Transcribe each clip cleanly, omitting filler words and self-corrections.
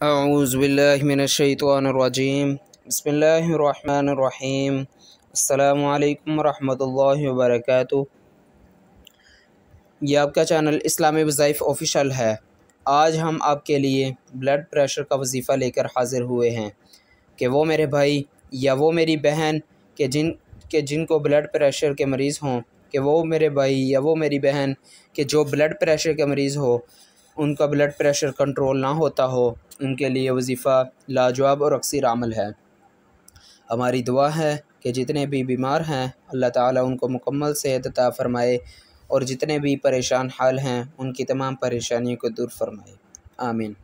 औज़ुबिल्लाहिमिनश्शैतानिर्रजीम बिस्मिल्लाहिर्रहमानिर्रहीम अस्सलामु अलैकुम रहमतुल्लाहि व बरकातुहू। ये आपका चैनल इस्लामी वज़ाइफ़ ऑफ़िशियल है। आज हम आपके लिए ब्लड प्रेशर का वजीफ़ा लेकर हाज़िर हुए हैं कि वो मेरे भाई या वो मेरी बहन के जिनको ब्लड प्रेशर के मरीज़ हों, कि वो मेरे भाई या वो मेरी बहन के जो ब्लड प्रेशर के मरीज़ हो, उनका ब्लड प्रेशर कंट्रोल ना होता हो, उनके लिए वजीफ़ा लाजवाब और अक्सर अमल है। हमारी दुआ है कि जितने भी बीमार हैं अल्लाह ताला उनको मुकम्मल सेहत अता फ़रमाए और जितने भी परेशान हाल हैं उनकी तमाम परेशानियों को दूर फरमाए, आमीन।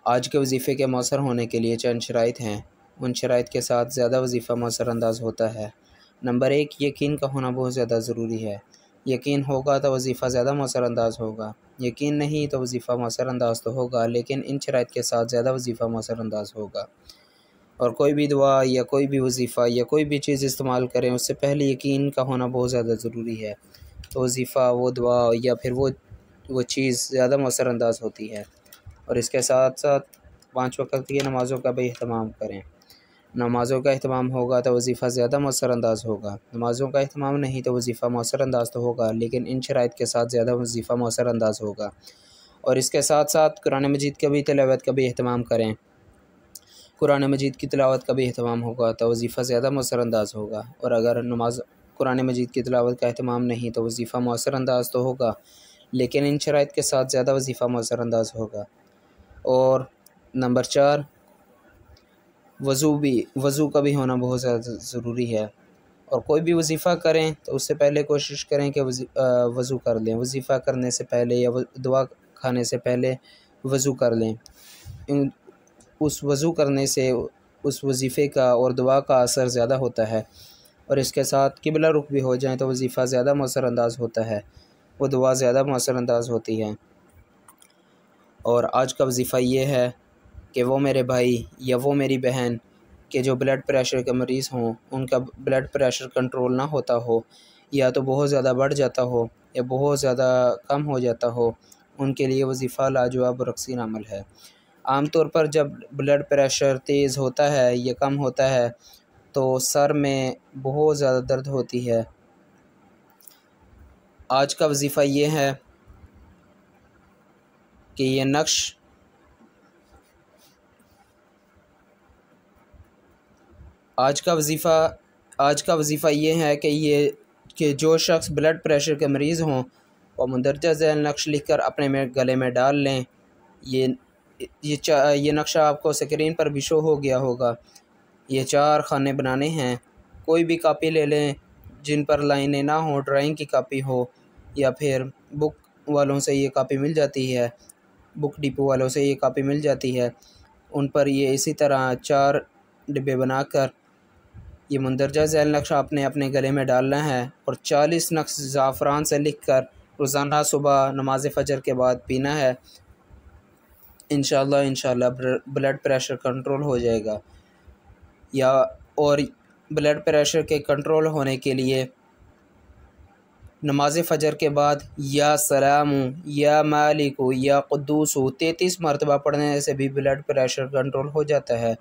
आज के वजीफ़े के मौसर होने के लिए चंद शराइत हैं। उन शराइत के साथ ज़्यादा वजीफ़ा मौसर अंदाज़ होता है। नंबर 1, यकीन का होना बहुत ज़्यादा ज़रूरी है। यकीन होगा तो वजीफ़ा ज़्यादा मौसर अंदाज़ होगा, यकीन नहीं तो वजीफ़ा मौसर अंदाज़ तो होगा लेकिन इन शराइत के साथ ज़्यादा वजीफ़ा मौसर अंदाज़ होगा। और कोई भी दुआ या कोई भी वजीफ़ा या कोई भी चीज़ इस्तेमाल करें उससे पहले यकीन का होना बहुत ज़्यादा ज़रूरी है, तो वजीफ़ा, वो दुआ या फिर वो चीज़ ज़्यादा मौसर अंदाज़ होती है। और इसके साथ साथ 5 वक़्त की नमाज़ों का भी अहतमाम करें। नमाज़ों का अहतमाम होगा तो वजीफ़ा ज़्यादा मौसर अंदाज़ होगा, नमाज़ों का अहतमाम नहीं तो वजीफ़ा मौसर अंदाज़ तो होगा लेकिन इन शराइत के साथ ज़्यादा वजीफ़ा मौसर अंदाज़ होगा। और इसके साथ साथ कुरान मजीद का भी तिलावत का भी अहतमाम करें। कुरान मजीद की तिलावत का भी अहतमाम होगा तो वजीफ़ा ज़्यादा मौसर अंदाज़ होगा। और अगर नमाज कुरान मजीद की तिलावत का अहतमाम नहीं तो वजीफ़ा मौसर अंदाज़ तो होगा लेकिन इन शराइत के साथ ज़्यादा वजीफ़ा मौसर अंदाज़ होगा। और नंबर 4, वज़ू का भी होना बहुत ज़्यादा ज़रूरी है। और कोई भी वजीफ़ा करें तो उससे पहले कोशिश करें कि वज़ू कर लें। वजीफ़ा करने से पहले या दुआ खाने से पहले वज़ू कर लें। उस वज़ू करने से उस वजीफ़े का और दुआ का असर ज़्यादा होता है। और इसके साथ किबला रुख भी हो जाए तो वजीफ़ा ज़्यादा मौसर अंदाज़ होता है, वो दुआ ज़्यादा मौसर अंदाज़ होती है। और आज का वजीफ़ा ये है कि वो मेरे भाई या वो मेरी बहन के जो ब्लड प्रेशर के मरीज़ हों, उनका ब्लड प्रेशर कंट्रोल ना होता हो या तो बहुत ज़्यादा बढ़ जाता हो या बहुत ज़्यादा कम हो जाता हो, उनके लिए वजीफ़ा लाजवाब और अक्सर अमल है। आम तौर पर जब ब्लड प्रेशर तेज़ होता है या कम होता है तो सर में बहुत ज़्यादा दर्द होती है। आज का वजीफ़ा ये है कि ये नक्श आज का वजीफ़ा ये है कि जो शख्स ब्लड प्रेशर के मरीज़ हों वो मंदरजा झैल नक्श लिखकर अपने गले में डाल लें। ये नक्शा आपको स्क्रीन पर भी शो हो गया होगा। ये 4 खाने बनाने हैं। कोई भी कापी ले लें जिन पर लाइनें ना हो, ड्राइंग की कापी हो या फिर बुक वालों से ये कापी मिल जाती है, बुक डिपो वालों से ये कापी मिल जाती है। उन पर ये इसी तरह 4 डिब्बे बनाकर ये मंदरजा झैल नक्शा आपने अपने गले में डालना है और 40 नक्श ज़ाफ़रान से लिखकर रोज़ाना सुबह नमाज फ़जर के बाद पीना है। इंशाअल्लाह ब्लड प्रेशर कंट्रोल हो जाएगा। और ब्लड प्रेशर के कंट्रोल होने के लिए नमाज फ़जर के बाद या सलामु या मालिकु या कुद्दूसु 33 मरतबा पढ़ने से भी ब्लड प्रेशर कंट्रोल हो जाता है।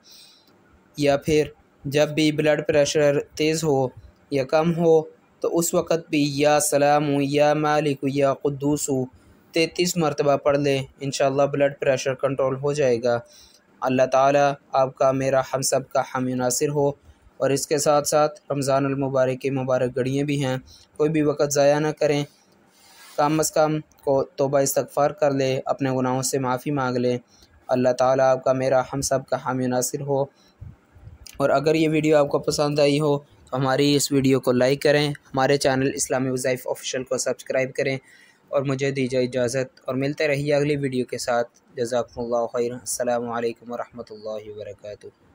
या फिर जब भी ब्लड प्रेशर तेज़ हो या कम हो तो उस वक़्त भी या सलामु या मालिकु या कुद्दूसु 33 मरतबा पढ़ लें, इंशाअल्लाह ब्लड प्रेशर कंट्रोल हो जाएगा। अल्लाह ताला आपका मेरा हम सब का हामी नासिर हो। और इसके साथ साथ रमज़ानुल मुबारक की मुबारक घड़ियाँ भी हैं, कोई भी वक़्त ज़ाया ना करें। कम अज़ कम को तौबा इस्तग़फ़ार कर ले, अपने गुनाहों से माफ़ी मांग लें। अल्लाह ताला आपका मेरा हम सब का हामी नासिर हो। और अगर ये वीडियो आपको पसंद आई हो तो हमारी इस वीडियो को लाइक करें, हमारे चैनल इस्लामी वज़ाइफ़ ऑफ़िशियल को सब्सक्राइब करें और मुझे दीजिए इजाज़त। और मिलते रहिए अगली वीडियो के साथ। जज़ाकुमुल्लाहु खैरन। अस्सलामु अलैकुम व रहमतुल्लाहि व बरकातुहू।